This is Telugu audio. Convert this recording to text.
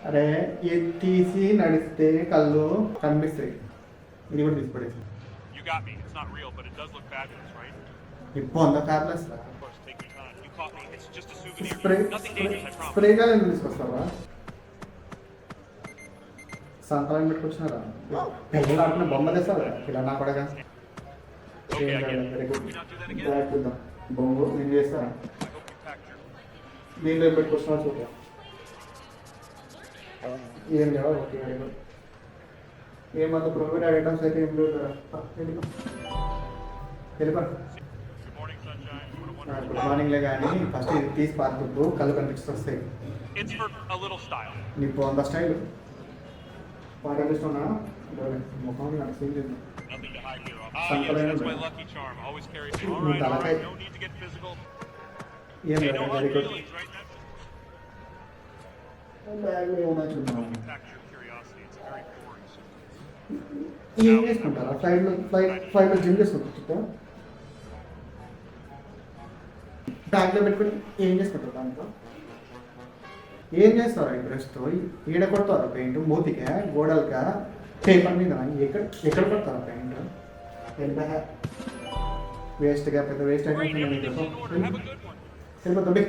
అరే ఇది తీసి నడిస్తే కళ్ళు కనిపిస్తాయి. ఇది కూడా తీసి పడేసి You got me. It's not real, but it does look fabulous, right? ఇప్పుడు అంత కార్లెస్ రా. Of course, take your time. You caught me. It's just a souvenir. Spray Nothing dangerous, I promise. Spray గాలి ఎందుకు తీసుకొస్తావా? సంకలం పెట్టుకొచ్చినారా? పిల్లలు ఆడుకునే బొమ్మ తెస్తావా? ఇలా నా పడగా Okay, I get it. Very good. Can we not do that again? చూద్దాం బొమ్మ నేను చేస్తాను. I hope you packed your... దీంట్లో ఏం పెట్టుకొచ్చినా చూద్దాం. ఏం లేవా? Okay very good. ఏమంత ప్రొవైడ్ ఐటమ్స్ అయితే ఏం లేవు కదా. వెళ్ళిపో. Good morning, sunshine. What a wonderful good మార్నింగ్లే కానీ ఫస్ట్ ఇది తీసి పారుతుంటూ కళ్ళు కనిపిస్తూ వస్తాయి. It's for a little style. నీకు అంత స్టైల్ పాట కనిపిస్తున్నా ముఖం నాకు సీన్ లేదు. Nothing to hide here. Ah, yes, that's my lucky charm. Always carries me. All right. No need to get physical. ఏం Hey, లేదు no very hard good. feelings, right? బ్యాగ్లో ఏమన్నా చూద్దాం. You packed your curiosity. It's a very boring ఏం చేసుకుంటారా ఫ్లైట్లో జిమ్ చేసుకుంటా బ్యాగ్లో పెట్టుకుని ఏం చేసుకుంటారు దాంట్లో ఏం చేస్తారా ఈ బ్రష్తో ఈడ కొడతారా పెయింట్ మూతికా గోడలకా పేపర్ మీద ఎక్కడ కొడతారా పెయింట్ ఎంత వేస్ట్గా పెద్ద వేస్ట్ Great, అయిపోతుంది everything's in order. Have a good one. సరిపోతుంది